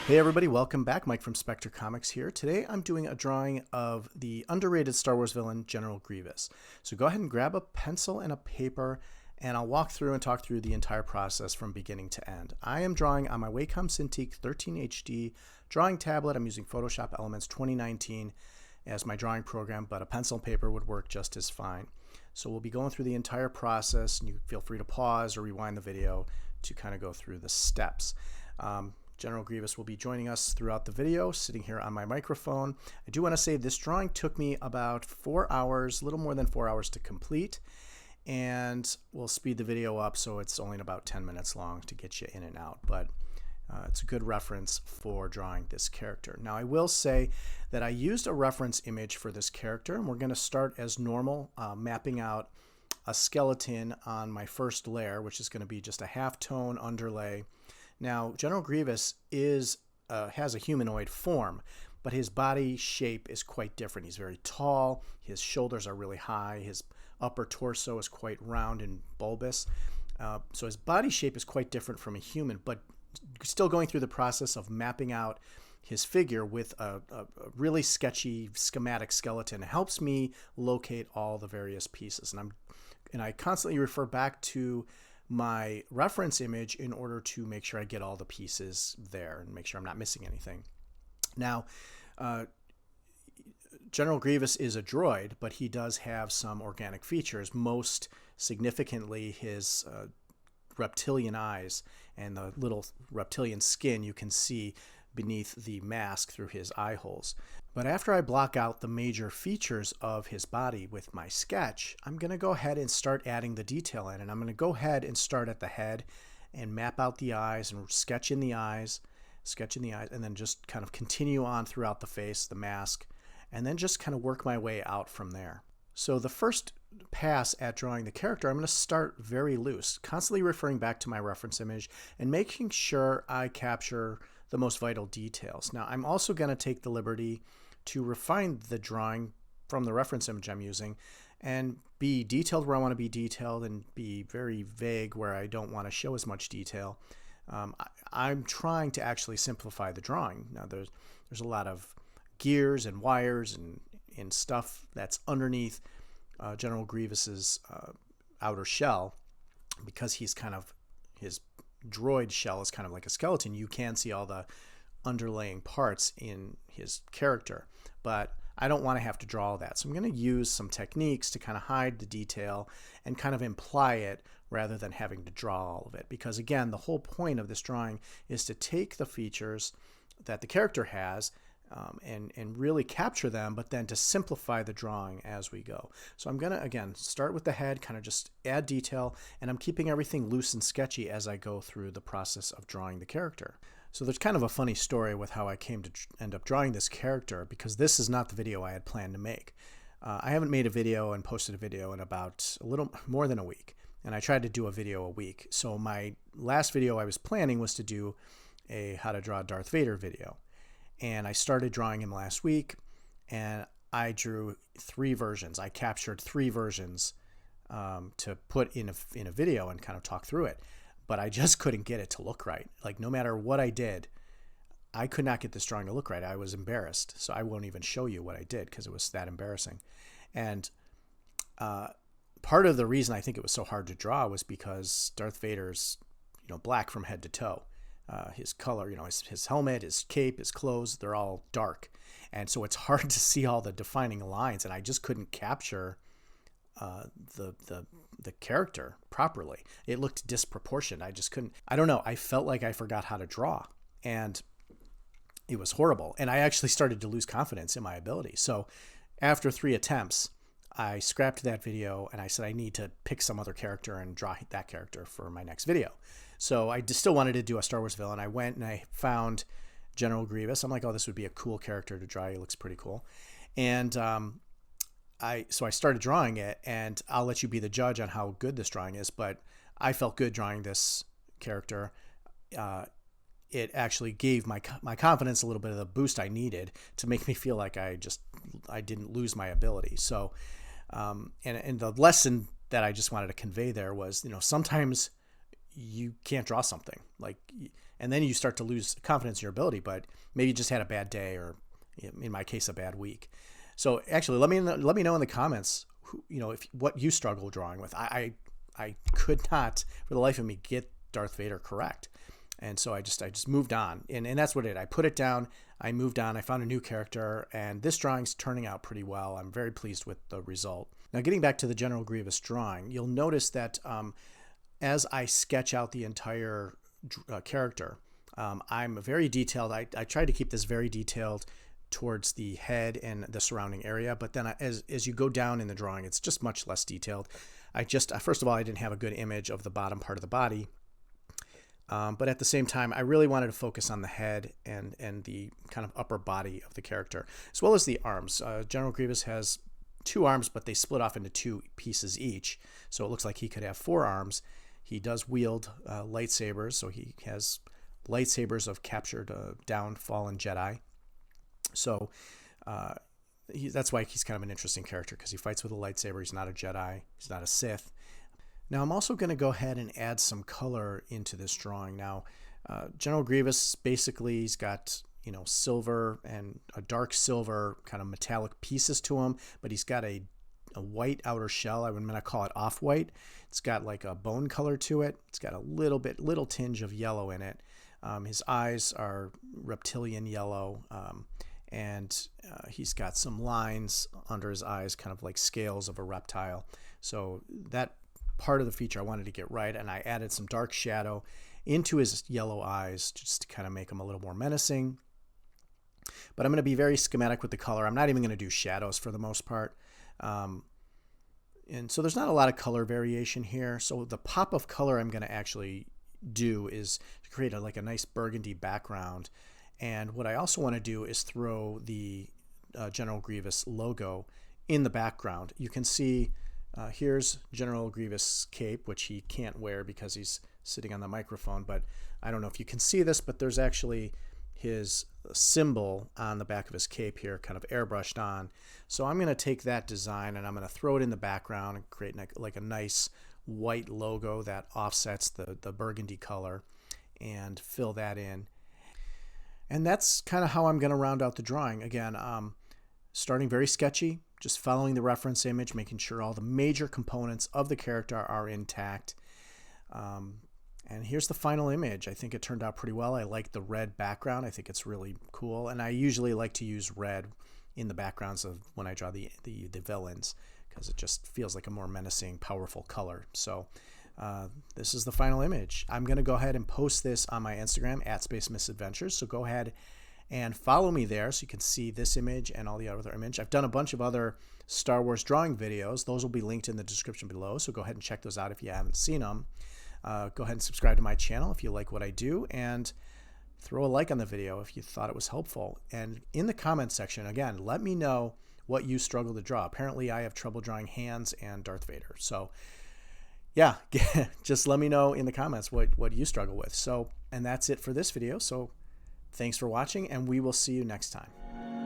Hey everybody, welcome back. Mike from Spectre Comics here. Today I'm doing a drawing of the underrated Star Wars villain, General Grievous. So go ahead and grab a pencil and a paper, and I'll walk through and talk through the entire process from beginning to end. I am drawing on my Wacom Cintiq 13 HD drawing tablet. I'm using Photoshop Elements 2019 as my drawing program, but a pencil and paper would work just as fine. So we'll be going through the entire process, and you feel free to pause or rewind the video to kind of go through the steps. General Grievous will be joining us throughout the video, sitting here on my microphone. I do want to say this drawing took me about 4 hours, a little more than 4 hours to complete, and we'll speed the video up so it's only about 10 minutes long to get you in and out, but it's a good reference for drawing this character. Now I will say that I used a reference image for this character, and we're going to start as normal, mapping out a skeleton on my first layer, which is going to be just a half-tone underlay. Now, General Grievous has a humanoid form, but his body shape is quite different. He's very tall, his shoulders are really high, his upper torso is quite round and bulbous. So his body shape is quite different from a human, but still going through the process of mapping out his figure with a really sketchy schematic skeleton helps me locate all the various pieces. And I constantly refer back to my reference image in order to make sure I get all the pieces there and make sure I'm not missing anything. Now, General Grievous is a droid, but he does have some organic features, most significantly his reptilian eyes and the little reptilian skin you can see beneath the mask through his eye holes. But after I block out the major features of his body with my sketch, I'm going to go ahead and start adding the detail in. And I'm going to go ahead and start at the head and map out the eyes and sketch in the eyes, and then just kind of continue on throughout the face, the mask, and then just kind of work my way out from there. So the first pass at drawing the character, I'm going to start very loose, constantly referring back to my reference image and making sure I capture the most vital details. Now, I'm also going to take the liberty to refine the drawing from the reference image I'm using and be detailed where I want to be detailed and be very vague where I don't want to show as much detail. I'm trying to actually simplify the drawing. Now, there's a lot of gears and wires and stuff that's underneath General Grievous's outer shell, because his droid shell is kind of like a skeleton. You can see all the underlaying parts in his character, but I don't want to have to draw all that. So I'm going to use some techniques to kind of hide the detail and kind of imply it rather than having to draw all of it. Because again, the whole point of this drawing is to take the features that the character has and really capture them, but then to simplify the drawing as we go. So I'm going to, again, start with the head, kind of just add detail, and I'm keeping everything loose and sketchy as I go through the process of drawing the character. So there's kind of a funny story with how I came to end up drawing this character, because this is not the video I had planned to make. I haven't made a video and posted a video in about a little more than a week, and I tried to do a video a week. So my last video I was planning was to do a how to draw Darth Vader video. And I started drawing him last week, and I drew 3 versions. I captured 3 versions to put in a video and kind of talk through it. But I just couldn't get it to look right. Like, no matter what I did, I could not get this drawing to look right. I was embarrassed. So I won't even show you what I did because it was that embarrassing. And part of the reason I think it was so hard to draw was because Darth Vader's, black from head to toe. His color, his helmet, his cape, his clothes, they're all dark. And so it's hard to see all the defining lines, and I just couldn't capture the character properly. It looked disproportionate. I just couldn't, I don't know, I felt like I forgot how to draw, and it was horrible. And I actually started to lose confidence in my ability. So after 3 attempts, I scrapped that video and I said I need to pick some other character and draw that character for my next video. So I still wanted to do a Star Wars villain. I went and I found General Grievous. I'm like, oh, this would be a cool character to draw. He looks pretty cool. And I started drawing it, and I'll let you be the judge on how good this drawing is, but I felt good drawing this character. It actually gave my confidence a little bit of the boost I needed to make me feel like I didn't lose my ability. So, and the lesson that I just wanted to convey there was, sometimes you can't draw something. And then you start to lose confidence in your ability, but maybe you just had a bad day, or in my case, a bad week. So actually, let me know in the comments, what you struggle drawing with. I could not, for the life of me, get Darth Vader correct. And so I just moved on. And that's what it is. I put it down. I moved on. I found a new character. And this drawing's turning out pretty well. I'm very pleased with the result. Now, getting back to the General Grievous drawing, you'll notice that as I sketch out the entire character, I'm very detailed. I tried to keep this very detailed towards the head and the surrounding area. But then as you go down in the drawing, it's just much less detailed. First of all, I didn't have a good image of the bottom part of the body. But at the same time, I really wanted to focus on the head and the kind of upper body of the character, as well as the arms. General Grievous has 2 arms, but they split off into 2 pieces each. So it looks like he could have 4 arms. He does wield lightsabers, so he has lightsabers of captured down fallen Jedi. So that's why he's kind of an interesting character, because he fights with a lightsaber. He's not a Jedi. He's not a Sith. Now, I'm also going to go ahead and add some color into this drawing. Now, General Grievous, basically, he's got, silver and a dark silver kind of metallic pieces to him, but he's got a white outer shell. I'm going to call it off-white. It's got like a bone color to it. It's got a little tinge of yellow in it. His eyes are reptilian yellow, and he's got some lines under his eyes, kind of like scales of a reptile. So that part of the feature I wanted to get right, and I added some dark shadow into his yellow eyes just to kind of make him a little more menacing. But I'm going to be very schematic with the color. I'm not even going to do shadows for the most part. And so there's not a lot of color variation here. So the pop of color I'm going to actually do is to create a nice burgundy background. And what I also want to do is throw the General Grievous logo in the background. You can see here's General Grievous' cape, which he can't wear because he's sitting on the microphone, but I don't know if you can see this, but there's actually his symbol on the back of his cape here, kind of airbrushed on. So I'm going to take that design and I'm going to throw it in the background and create like a nice white logo that offsets the burgundy color and fill that in. And that's kind of how I'm going to round out the drawing. Again, starting very sketchy, just following the reference image, making sure all the major components of the character are intact. And here's the final image. I think it turned out pretty well. I like the red background. I think it's really cool. And I usually like to use red in the backgrounds of when I draw the villains, because it just feels like a more menacing, powerful color. So this is the final image. I'm going to go ahead and post this on my Instagram, @SpaceMissAdventures. So go ahead and follow me there so you can see this image and all the other image. I've done a bunch of other Star Wars drawing videos. Those will be linked in the description below, so go ahead and check those out if you haven't seen them. Go ahead and subscribe to my channel if you like what I do, and throw a like on the video if you thought it was helpful. And in the comments section, again, let me know what you struggle to draw. Apparently, I have trouble drawing hands and Darth Vader. So yeah, just let me know in the comments what you struggle with. So, and that's it for this video. So thanks for watching, and we will see you next time.